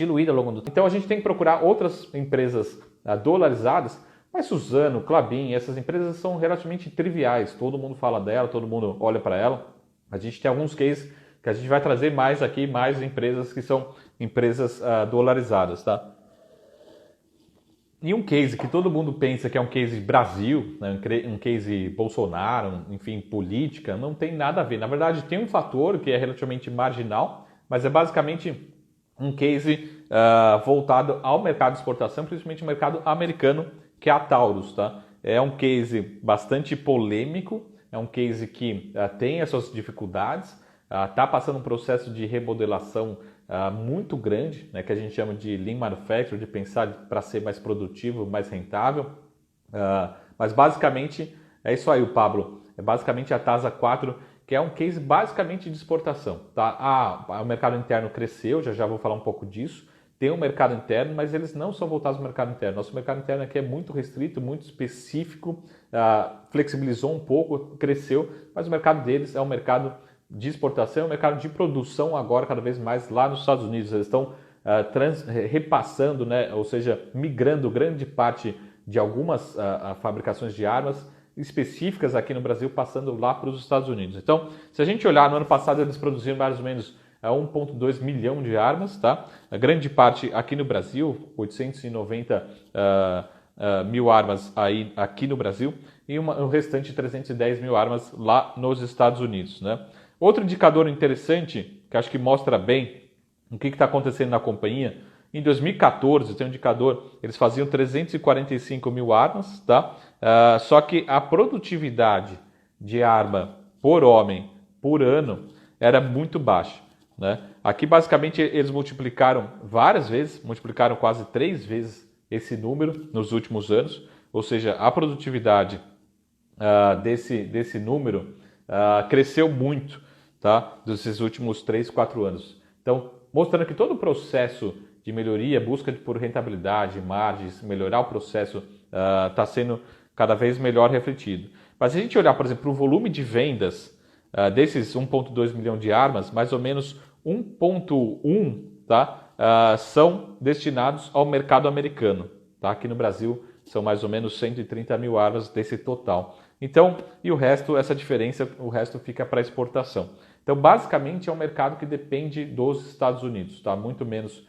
diluída ao longo do tempo. Então a gente tem que procurar outras empresas dolarizadas, mas Suzano, Klabin, essas empresas são relativamente triviais, todo mundo fala dela, todo mundo olha para ela. A gente tem alguns cases que a gente vai trazer mais aqui, mais empresas que são empresas dolarizadas, tá? E um case que todo mundo pensa que é um case Brasil, né, um case Bolsonaro, enfim, política, não tem nada a ver. Na verdade, tem um fator que é relativamente marginal, mas é basicamente um case voltado ao mercado de exportação, principalmente o mercado americano, que é a Taurus. Tá? É um case bastante polêmico, é um case que tem as suas dificuldades, está passando um processo de remodelação muito grande, né, que a gente chama de Lean Manufacturing, de pensar para ser mais produtivo, mais rentável. Mas basicamente é isso aí, o Pablo. É basicamente a TASA 4, que é um case basicamente de exportação. Tá? O mercado interno cresceu, já vou falar um pouco disso. Tem um mercado interno, mas eles não são voltados ao mercado interno. Nosso mercado interno aqui é muito restrito, muito específico, flexibilizou um pouco, cresceu, mas o mercado deles é um mercado de exportação, é um mercado de produção agora cada vez mais lá nos Estados Unidos. Eles estão repassando, né, ou seja, migrando grande parte de algumas fabricações de armas específicas aqui no Brasil, passando lá para os Estados Unidos. Então, se a gente olhar, no ano passado eles produziram mais ou menos 1,2 milhão de armas, tá? A grande parte aqui no Brasil, 890 mil armas aqui no Brasil e o restante 310 mil armas lá nos Estados Unidos, né? Outro indicador interessante, que acho que mostra bem o que está acontecendo na companhia, em 2014, tem um indicador, eles faziam 345 mil armas, tá? Só que a produtividade de arma por homem por ano era muito baixa, né? Aqui basicamente eles multiplicaram várias vezes, multiplicaram quase 3 vezes esse número nos últimos anos, ou seja, a produtividade desse número cresceu muito, tá? Desses últimos 3, 4 anos. Então, mostrando que todo o processo de melhoria, busca por rentabilidade, margens, melhorar o processo está sendo cada vez melhor refletido. Mas se a gente olhar, por exemplo, o volume de vendas desses 1,2 milhão de armas, mais ou menos 1,1 são destinados ao mercado americano. Tá? Aqui no Brasil são mais ou menos 130 mil armas desse total. Então, e o resto, essa diferença, o resto fica para exportação. Então, basicamente, é um mercado que depende dos Estados Unidos, tá? Muito menos.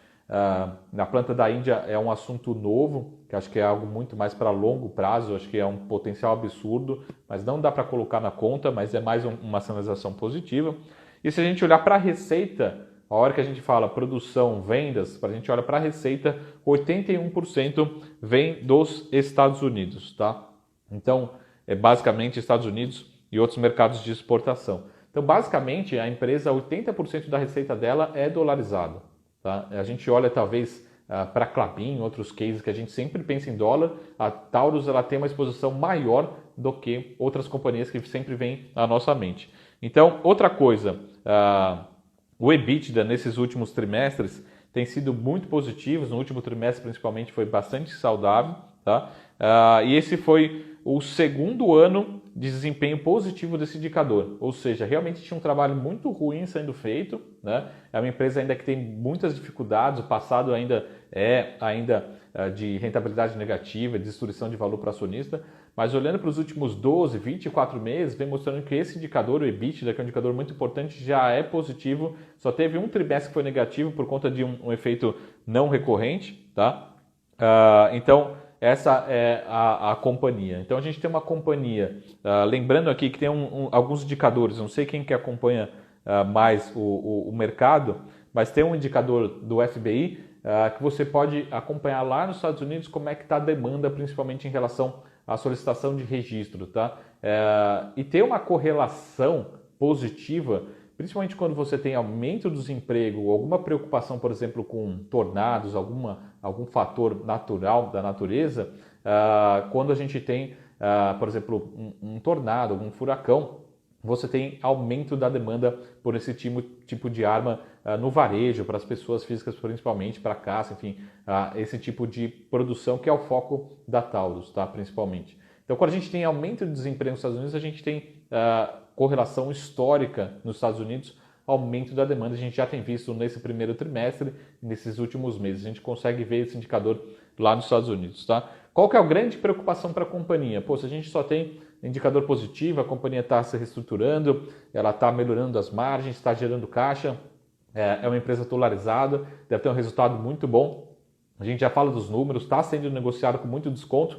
Na planta da Índia é um assunto novo, que acho que é algo muito mais para longo prazo, acho que é um potencial absurdo, mas não dá para colocar na conta, mas é mais uma sinalização positiva. E se a gente olhar para a receita, a hora que a gente fala produção, vendas, a gente olha para a receita, 81% vem dos Estados Unidos, tá? Então, é basicamente Estados Unidos e outros mercados de exportação. Então, basicamente, a empresa, 80% da receita dela é dolarizada. Tá? A gente olha, talvez, para a Klabin, outros cases que a gente sempre pensa em dólar. A Taurus ela tem uma exposição maior do que outras companhias que sempre vêm à nossa mente. Então, outra coisa, o EBITDA nesses últimos trimestres tem sido muito positivo. No último trimestre, principalmente, foi bastante saudável. Tá? E esse foi o segundo ano de desempenho positivo desse indicador, ou seja, realmente tinha um trabalho muito ruim sendo feito, né? É uma empresa ainda que tem muitas dificuldades, o passado ainda é de rentabilidade negativa, de destruição de valor para acionista, mas olhando para os últimos 12, 24 meses, vem mostrando que esse indicador, o EBITDA, que é um indicador muito importante, já é positivo, só teve um trimestre que foi negativo por conta de um efeito não recorrente, tá? Então, essa é a companhia. Então a gente tem uma companhia, lembrando aqui que tem alguns indicadores, não sei quem que acompanha mais o mercado, mas tem um indicador do FBI que você pode acompanhar lá nos Estados Unidos como é que está a demanda, principalmente em relação à solicitação de registro. Tá? E tem uma correlação positiva, principalmente quando você tem aumento do desemprego, alguma preocupação, por exemplo, com tornados, algum fator natural da natureza, quando a gente tem, por exemplo, um tornado, algum furacão, você tem aumento da demanda por esse tipo de arma no varejo, para as pessoas físicas principalmente, para caça, enfim, esse tipo de produção que é o foco da Taurus, tá? Principalmente. Então, quando a gente tem aumento de desemprego nos Estados Unidos, a gente tem correlação histórica nos Estados Unidos aumento da demanda. A gente já tem visto nesse primeiro trimestre, nesses últimos meses. A gente consegue ver esse indicador lá nos Estados Unidos, tá? Qual que é a grande preocupação para a companhia? Pô, se a gente só tem indicador positivo, a companhia está se reestruturando, ela está melhorando as margens, está gerando caixa, é uma empresa dolarizada, deve ter um resultado muito bom. A gente já fala dos números, está sendo negociado com muito desconto,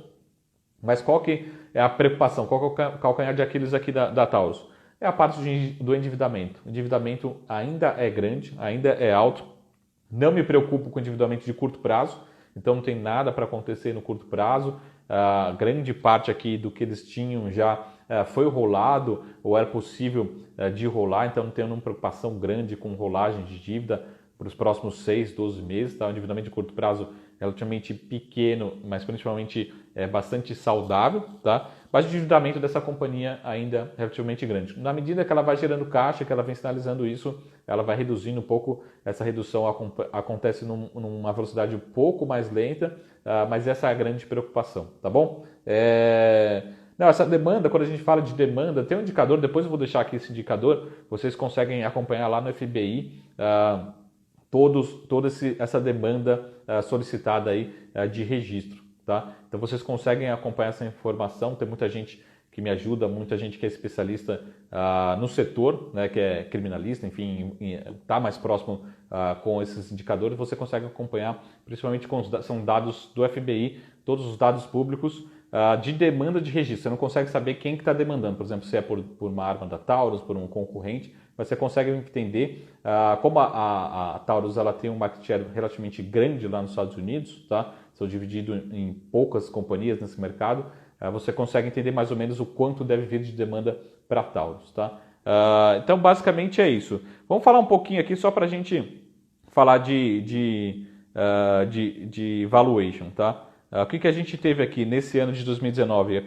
mas qual que é a preocupação? Qual que é o calcanhar de Aquiles aqui da Taurus? É a parte do endividamento. O endividamento ainda é grande, ainda é alto. Não me preocupo com o endividamento de curto prazo, então não tem nada para acontecer no curto prazo. A grande parte aqui do que eles tinham já foi rolado ou era possível de rolar, então não tenho nenhuma preocupação grande com rolagem de dívida para os próximos 6, 12 meses. Tá? O endividamento de curto prazo é relativamente pequeno, mas principalmente bastante saudável. Tá? Mas o endividamento dessa companhia ainda é relativamente grande. Na medida que ela vai gerando caixa, que ela vem sinalizando isso, ela vai reduzindo um pouco. Essa redução acontece numa velocidade um pouco mais lenta, mas essa é a grande preocupação, tá bom? Não, essa demanda, quando a gente fala de demanda, tem um indicador, depois eu vou deixar aqui esse indicador, vocês conseguem acompanhar lá no FBI toda essa demanda solicitada aí de registro. Tá? Então vocês conseguem acompanhar essa informação, tem muita gente que me ajuda, muita gente que é especialista no setor, né, que é criminalista, enfim, está mais próximo com esses indicadores, você consegue acompanhar, principalmente são dados do FBI, todos os dados públicos de demanda de registro. Você não consegue saber quem que está demandando, por exemplo, se é por uma arma da Taurus, por um concorrente, mas você consegue entender como a Taurus ela tem um market share relativamente grande lá nos Estados Unidos, tá? São divididos em poucas companhias nesse mercado, você consegue entender mais ou menos o quanto deve vir de demanda para a Taurus. Tá? Então, basicamente é isso. Vamos falar um pouquinho aqui só para a gente falar de valuation. Tá? O que a gente teve aqui nesse ano de 2019?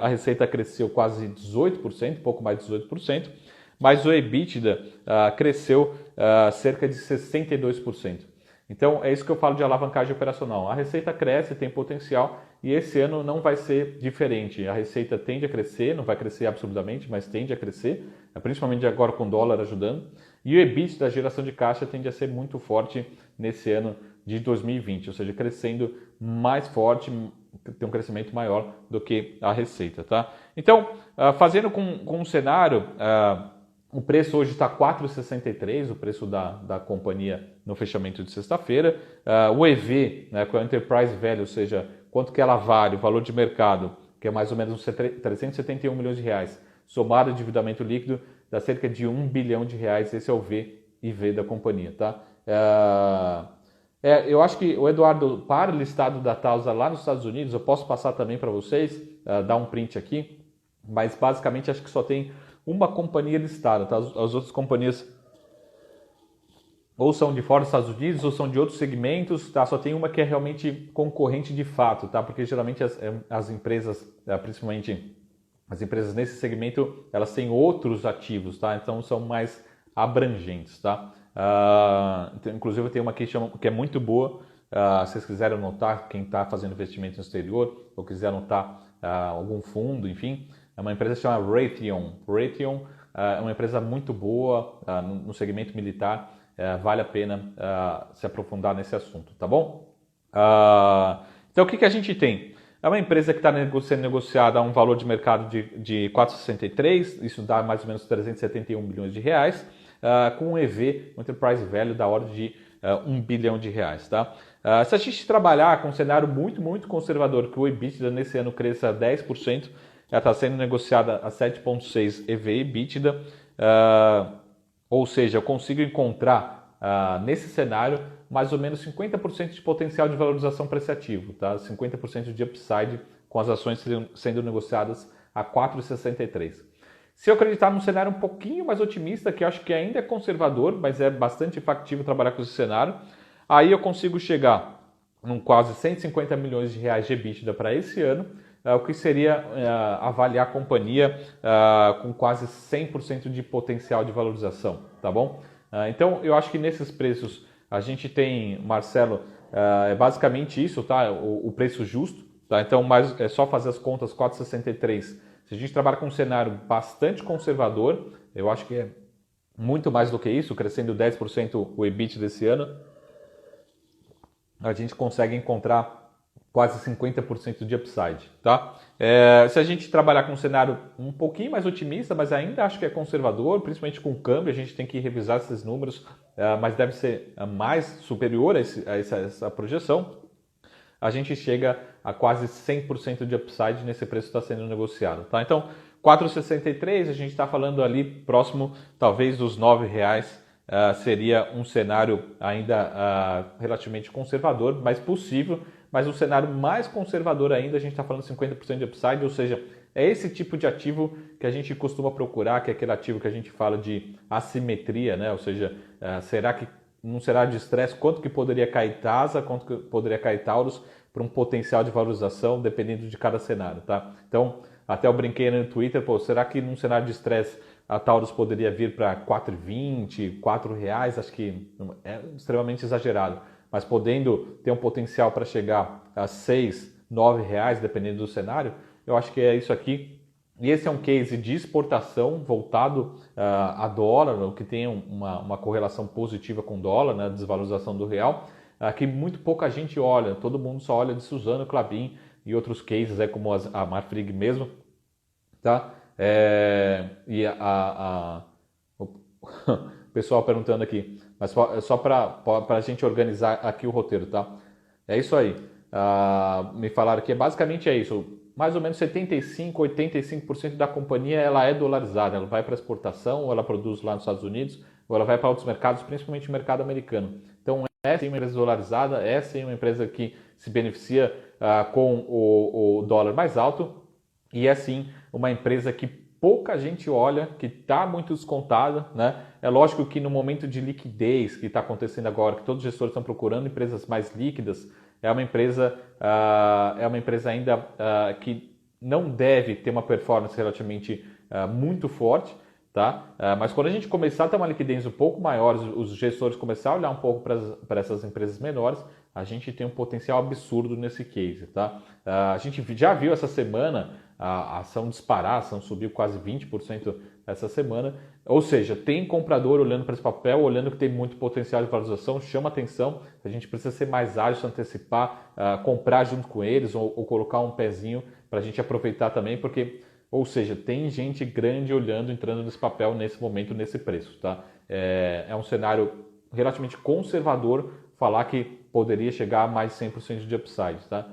A receita cresceu quase 18%, pouco mais de 18%, mas o EBITDA cresceu cerca de 62%. Então, é isso que eu falo de alavancagem operacional. A receita cresce, tem potencial e esse ano não vai ser diferente. A receita tende a crescer, não vai crescer absurdamente, mas tende a crescer, principalmente agora com o dólar ajudando. E o EBITDA, da geração de caixa, tende a ser muito forte nesse ano de 2020, ou seja, crescendo mais forte, tem um crescimento maior do que a receita. Tá? Então, fazendo com um cenário... O preço hoje está 4,63, o preço da companhia no fechamento de sexta-feira. O EV, né, com a Enterprise Value, ou seja, quanto que ela vale, o valor de mercado, que é mais ou menos uns 371 milhões de reais, somado ao endividamento líquido, dá cerca de 1 bilhão de reais. Esse é o VIV da companhia. Tá? Eu acho que o Eduardo, para o listado da Tausa lá nos Estados Unidos, eu posso passar também para vocês, dar um print aqui, mas basicamente acho que só tem uma companhia listada, tá? As outras companhias ou são de fora dos Estados Unidos ou são de outros segmentos, tá? Só tem uma que é realmente concorrente de fato, tá? Porque geralmente as empresas, principalmente as empresas nesse segmento, elas têm outros ativos, tá? Então são mais abrangentes, tá? Então, inclusive tem uma que é muito boa, se vocês quiserem anotar, quem está fazendo investimento no exterior ou quiser anotar algum fundo, enfim, é uma empresa que se chama Raytheon. Raytheon é uma empresa muito boa no segmento militar, vale a pena se aprofundar nesse assunto, tá bom? Então o que a gente tem? É uma empresa que está sendo negociada a um valor de mercado de 4,63, isso dá mais ou menos 371 bilhões de reais, com um EV, um Enterprise Value da ordem de 1 bilhão de reais. Tá? Se a gente trabalhar com um cenário muito, muito conservador, que o EBITDA nesse ano cresça 10%, ela está sendo negociada a 7,6 EV/EBITDA, ou seja, eu consigo encontrar nesse cenário mais ou menos 50% de potencial de valorização para esse ativo, tá? 50% de upside com as ações sendo negociadas a 4,63. Se eu acreditar num cenário um pouquinho mais otimista, que eu acho que ainda é conservador, mas é bastante factível trabalhar com esse cenário, aí eu consigo chegar em quase 150 milhões de reais de EBITDA para esse ano, o que seria avaliar a companhia com quase 100% de potencial de valorização, tá bom? Então, eu acho que nesses preços a gente tem, Marcelo, é basicamente isso, tá? O preço justo, tá? Então, é só fazer as contas, 4,63. Se a gente trabalha com um cenário bastante conservador, eu acho que muito mais do que isso, crescendo 10% o EBIT desse ano, a gente consegue encontrar quase 50% de upside, tá? Se a gente trabalhar com um cenário um pouquinho mais otimista, mas ainda acho que é conservador, principalmente com o câmbio, a gente tem que revisar esses números, mas deve ser mais superior a essa projeção. A gente chega a quase 100% de upside nesse preço que está sendo negociado, tá? Então, 4,63, a gente está falando ali próximo, talvez, dos R$ 9, seria um cenário ainda relativamente conservador, mas possível, mas um cenário mais conservador ainda, a gente está falando 50% de upside, ou seja, é esse tipo de ativo que a gente costuma procurar, que é aquele ativo que a gente fala de assimetria, né? Ou seja, será que num cenário de estresse, quanto que poderia cair TASA, quanto que poderia cair Taurus para um potencial de valorização, dependendo de cada cenário, tá? Então, até eu brinquei no Twitter, será que num cenário de estresse a Taurus poderia vir para 4,20, R$ 4? Acho que é extremamente exagerado, mas podendo ter um potencial para chegar a 6, R$ 9, dependendo do cenário, eu acho que é isso aqui. E esse é um case de exportação voltado a dólar, o que tem uma correlação positiva com o dólar, né, desvalorização do real, que muito pouca gente olha, todo mundo só olha de Suzano, Klabin e outros cases, como a Marfrig mesmo, tá? O pessoal perguntando aqui, mas só para a gente organizar aqui o roteiro, tá? É isso aí. Me falaram que basicamente é isso. Mais ou menos 75, 85% da companhia ela é dolarizada. Ela vai para exportação, ou ela produz lá nos Estados Unidos, ou ela vai para outros mercados, principalmente o mercado americano. Então é sim uma empresa dolarizada, é sim uma empresa que se beneficia com o dólar mais alto, e é sim uma empresa que pouca gente olha, que está muito descontada, né? É lógico que no momento de liquidez que está acontecendo agora, que todos os gestores estão procurando empresas mais líquidas, é uma empresa ainda que não deve ter uma performance relativamente muito forte, tá? Mas quando a gente começar a ter uma liquidez um pouco maior, os gestores começar a olhar um pouco para essas empresas menores, a gente tem um potencial absurdo nesse case, tá? A gente já viu essa semana a ação disparar, a ação subiu quase 20% essa semana, ou seja, tem comprador olhando para esse papel, olhando que tem muito potencial de valorização, chama atenção, a gente precisa ser mais ágil, se antecipar, comprar junto com eles ou colocar um pezinho para a gente aproveitar também, porque, ou seja, tem gente grande olhando, entrando nesse papel nesse momento, nesse preço, tá? É um cenário relativamente conservador falar que poderia chegar a mais 100% de upside, tá?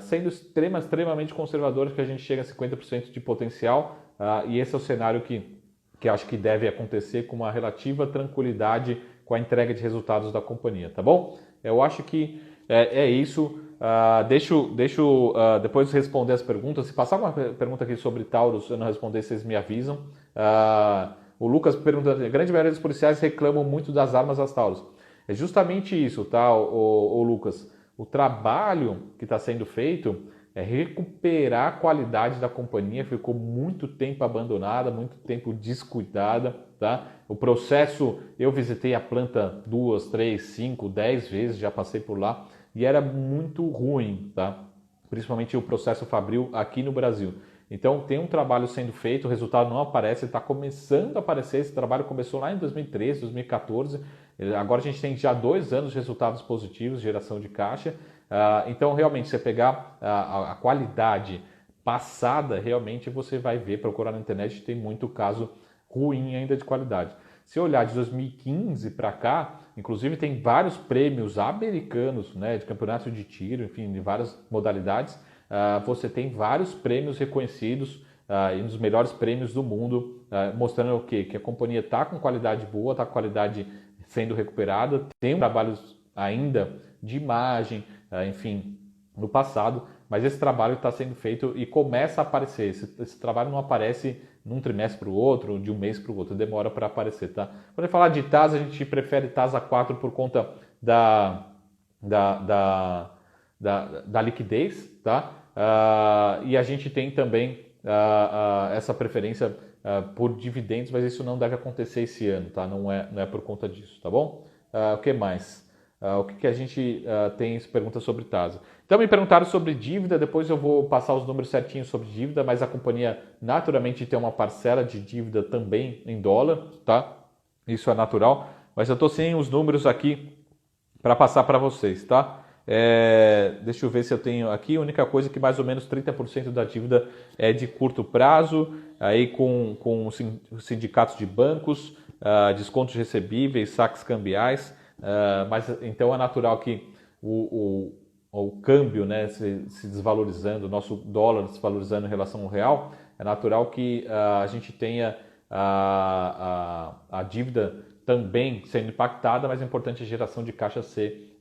Sendo extremamente conservadores, que a gente chega a 50% de potencial, e esse é o cenário que acho que deve acontecer com uma relativa tranquilidade com a entrega de resultados da companhia, tá bom? Eu acho que é isso. Deixo depois responder as perguntas. Se passar alguma pergunta aqui sobre Taurus, eu não responder, vocês me avisam. O Lucas pergunta, a grande maioria dos policiais reclamam muito das armas das Taurus. É justamente isso, tá, o Lucas? O trabalho que está sendo feito é recuperar a qualidade da companhia, ficou muito tempo abandonada, muito tempo descuidada, tá? O processo, eu visitei a planta 2, 3, 5, 10 vezes, já passei por lá, e era muito ruim, tá? Principalmente o processo fabril aqui no Brasil. Então tem um trabalho sendo feito, o resultado não aparece, está começando a aparecer, esse trabalho começou lá em 2013, 2014, agora a gente tem já 2 anos de resultados positivos, geração de caixa. Então realmente você pegar a qualidade passada, realmente você vai ver, procurar na internet, tem muito caso ruim ainda de qualidade. Se olhar de 2015 para cá, inclusive tem vários prêmios americanos, né, de campeonato de tiro, enfim, de várias modalidades. Você tem vários prêmios reconhecidos, e um dos melhores prêmios do mundo, mostrando o quê? Que a companhia está com qualidade boa, está com qualidade sendo recuperada, tem trabalhos ainda de imagem, enfim, no passado, mas esse trabalho está sendo feito e começa a aparecer. Esse trabalho não aparece num trimestre para o outro, de um mês para o outro, demora para aparecer, tá? Quando a gente falar de TASA, a gente prefere TASA 4 por conta da liquidez, tá? E a gente tem também essa preferência por dividendos, mas isso não deve acontecer esse ano, tá? Não é por conta disso, tá bom? O que mais? O que a gente tem pergunta sobre TASA? Então me perguntaram sobre dívida, depois eu vou passar os números certinhos sobre dívida, mas a companhia naturalmente tem uma parcela de dívida também em dólar, tá? isso é natural, mas eu estou sem os números aqui para passar para vocês, tá? Deixa eu ver se eu tenho aqui. A única coisa é que mais ou menos 30% da dívida é de curto prazo, aí com os sindicatos de bancos, descontos recebíveis, saques cambiais, mas então é natural que o câmbio, né, se desvalorizando, o nosso dólar se desvalorizando em relação ao real, é natural que a gente tenha a dívida também sendo impactada, mas é importante a geração de caixa ser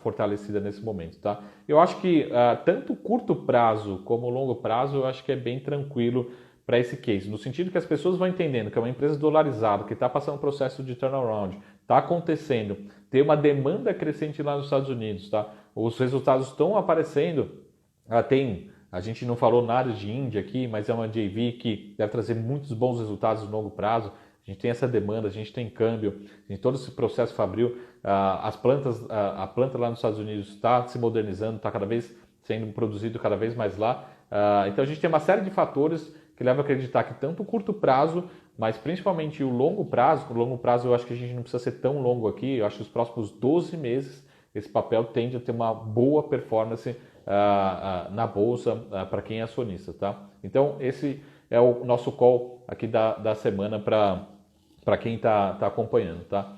fortalecida nesse momento, tá? Eu acho que tanto curto prazo como longo prazo, eu acho que é bem tranquilo para esse case, no sentido que as pessoas vão entendendo que é uma empresa dolarizada, que está passando um processo de turnaround, está acontecendo, tem uma demanda crescente lá nos Estados Unidos, tá? Os resultados estão aparecendo, a gente não falou nada de Índia aqui, mas é uma JV que deve trazer muitos bons resultados no longo prazo. A gente tem essa demanda, a gente tem câmbio, a gente, todo esse processo fabril, a planta lá nos Estados Unidos está se modernizando, está cada vez sendo produzido cada vez mais lá. Então a gente tem uma série de fatores que levam a acreditar que tanto o curto prazo, mas principalmente o longo prazo eu acho que a gente não precisa ser tão longo aqui, eu acho que os próximos 12 meses esse papel tende a ter uma boa performance na bolsa para quem é acionista, tá? Então esse é o nosso call aqui da semana para quem está acompanhando, tá?